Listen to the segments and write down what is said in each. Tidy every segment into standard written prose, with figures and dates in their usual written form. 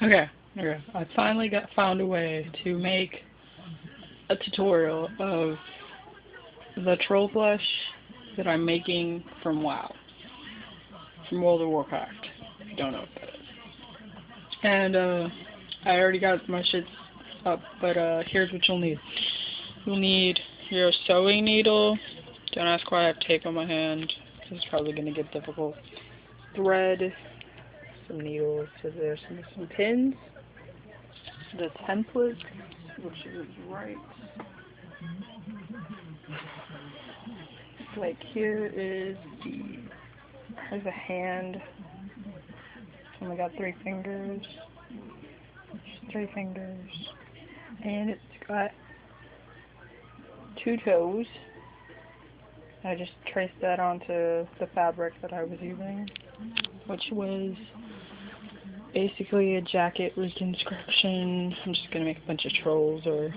Okay, okay. I finally found a way to make a tutorial of the troll plush that I'm making from WoW, from World of Warcraft. If you don't know what that is. And I already got my shits up, but here's what you'll need. You'll need your sewing needle. Don't ask why I have tape on my hand. This is probably gonna get difficult. Thread, some needles, scissors, and some pins. The template, which is right like here is here's a hand. It's only got three fingers, and it's got two toes. I just traced that onto the fabric that I was using, which was basically a jacket reconstruction. I'm just gonna make a bunch of trolls, or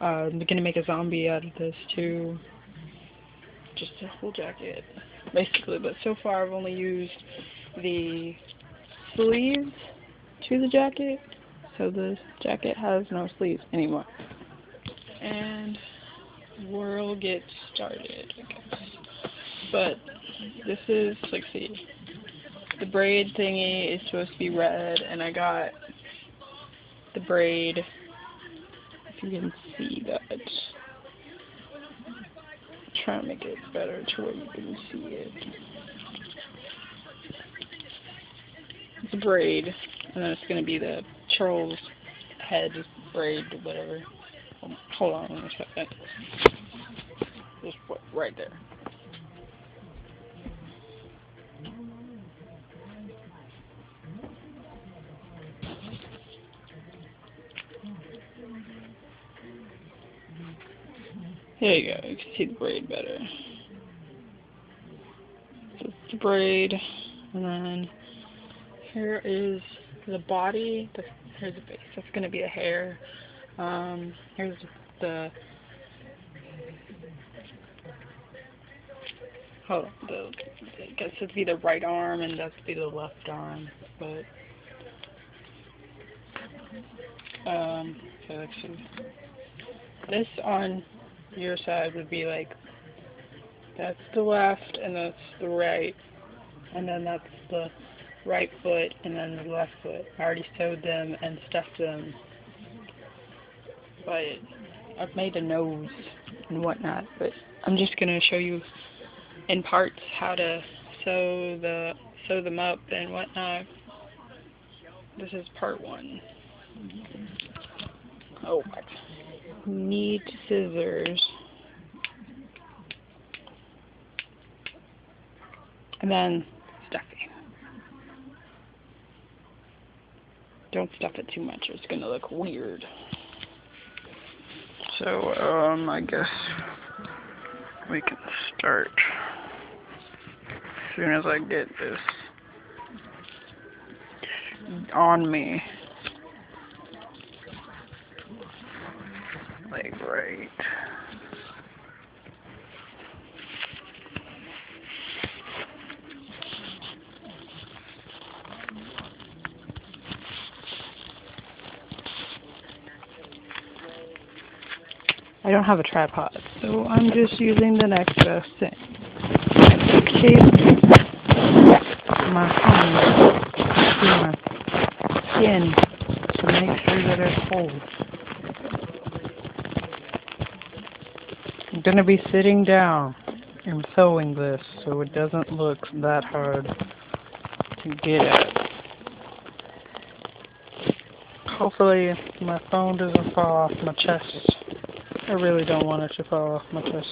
I'm gonna make a zombie out of this too. Just a whole jacket, basically. But so far I've only used the sleeves to the jacket, so the jacket has no sleeves anymore. And we'll get started, I guess. But this is, like, see, the braid thingy is supposed to be red, and I got the braid, if you can see that. Try to make it better to where you can see it. It's a braid, and then it's going to be the troll's head braid, whatever. Hold on a second. Just put right there. There you go. You can see the braid better. So it's the braid, and then here is the body. Here's the base. That's going to be a hair. Here's the hold on. I guess it'd be the right arm, and that's be the left arm. But so actually, this on your side would be like, that's the left and that's the right, and then that's the right foot and then the left foot. I already sewed them and stuffed them, but I've made a nose and whatnot. But I'm just gonna show you in parts how to sew them up and whatnot. This is part one. Oh, I need scissors. And then stuffing. Don't stuff it too much, it's gonna look weird. So, I guess we can start as soon as I get this on me. Like, right. I don't have a tripod, so I'm just using the next best thing. Shape my skin to make sure that it holds. I'm going to be sitting down and sewing this so it doesn't look that hard to get at. Hopefully my phone doesn't fall off my chest. I really don't want it to fall off my chest.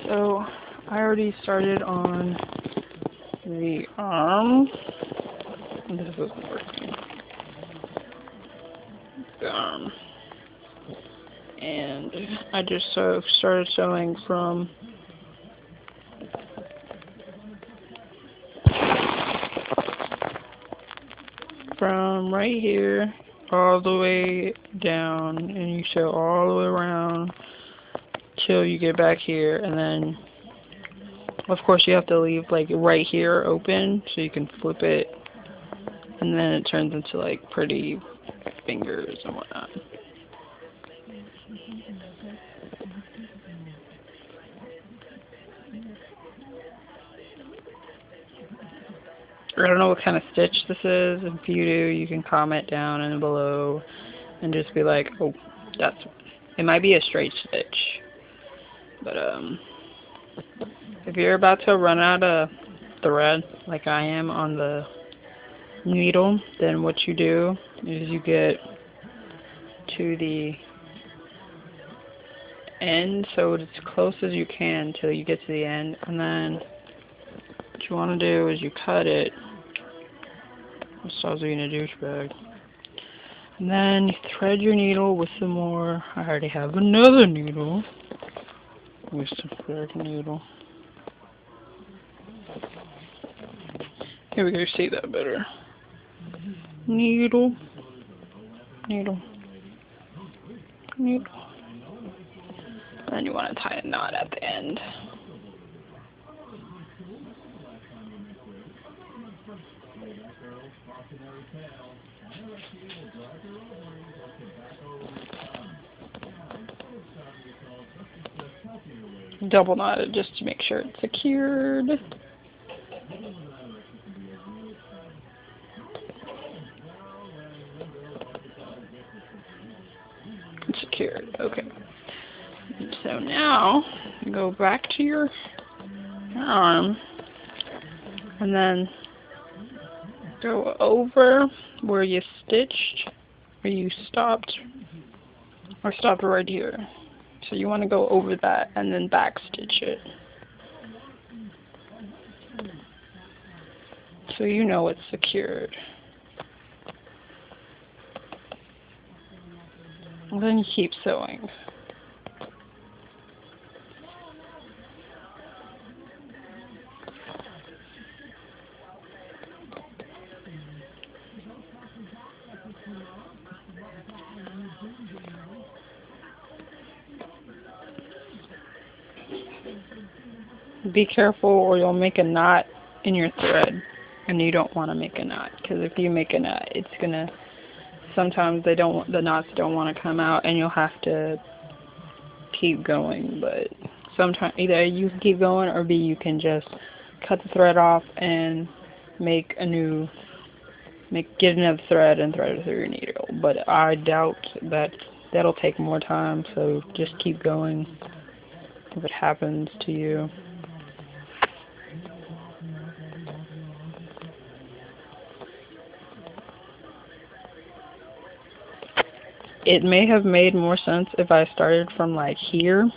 So I already started on the arm. This isn't working. The arm. And I just started sewing from right here all the way down, and you sew all the way around till you get back here, and then of course you have to leave like right here open so you can flip it and then it turns into like pretty fingers and whatnot. I don't know what kind of stitch this is. If you do, you can comment down and below and just be like, oh, it might be a straight stitch. But if you're about to run out of thread, like I am on the needle, then what you do is you get to the end, so it's as close as you can till you get to the end, and then what you want to do is you cut it. Stop being a douchebag. And then you thread your needle with some more. I already have another needle with some thread needle. Here we go, see that better. Needle, needle, needle. And then you want to tie a knot at the end. Double knot it just to make sure it's secured. Secured, okay. So now, go back to your arm, and then go over where you stitched, where you stopped, or stopped right here. So you want to go over that and then back stitch it. So you know it's secured. And then you keep sewing. Be careful or you'll make a knot in your thread, and you don't want to make a knot, because if you make a knot, it's gonna, sometimes the knots don't want to come out and you'll have to keep going. But sometimes either you can keep going, or B, you can just cut the thread off and make a new, get another thread and thread it through your needle. But I doubt that that'll take more time, so just keep going if it happens to you. It may have made more sense if I started from like here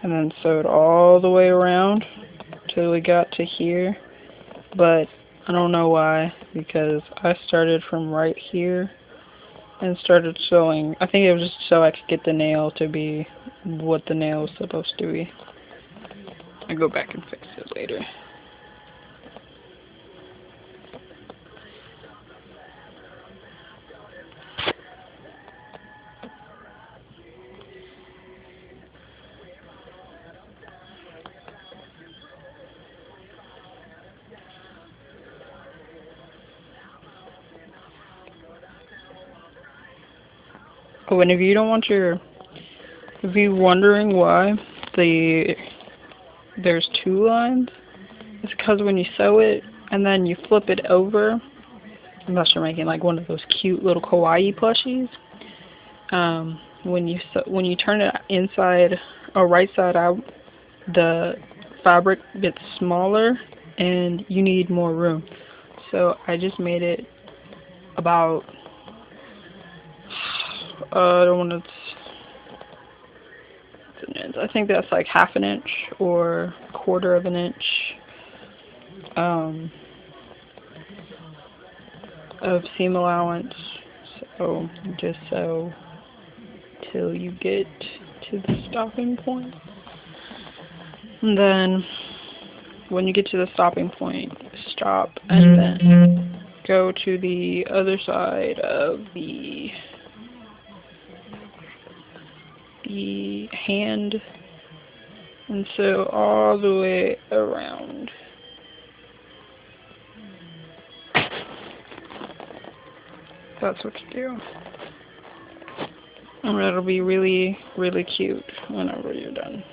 and then sewed all the way around till we got to here, but I don't know why, because I started from right here and started sewing. I think it was just so I could get the nail to be what the nail is supposed to be. I'll go back and fix it later. Oh, and if you don't want your, if you're wondering why there's two lines, it's because when you sew it and then you flip it over, unless you're making like one of those cute little kawaii plushies, when you turn it inside or right side out, the fabric gets smaller and you need more room. So I just made it about, I don't want to, I think that's like half an inch or quarter of an inch of seam allowance. So just sew till you get to the stopping point. And then when you get to the stopping point, stop and then go to the other side of the hand and sew all the way around. that's what to do. And it'll be really, really cute whenever you're done.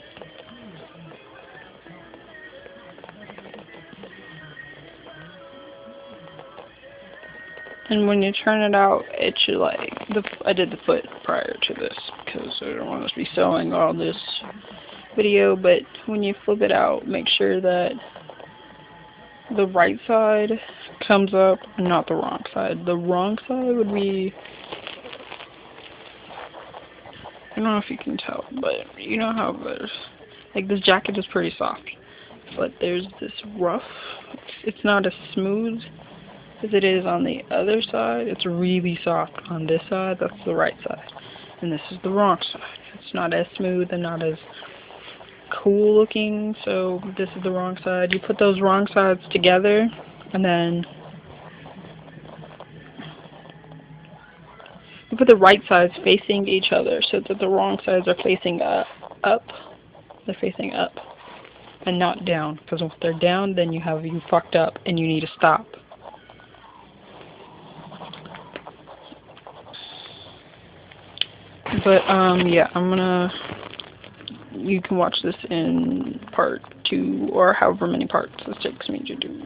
And when you turn it out, it should I did the foot prior to this because I don't want us to be sewing all this video, but when you flip it out, make sure that the right side comes up and not the wrong side. The wrong side would be, I don't know if you can tell, but you know how there's, like, this jacket is pretty soft, but there's this rough, it's not as smooth as it is on the other side. It's really soft on this side. That's the right side, and this is the wrong side. It's not as smooth and not as cool looking, so this is the wrong side. You put those wrong sides together, and then you put the right sides facing each other so that the wrong sides are facing up. They're facing up and not down, because if they're down, then you fucked up and you need to stop. But yeah, you can watch this in part 2 or however many parts this takes me to do.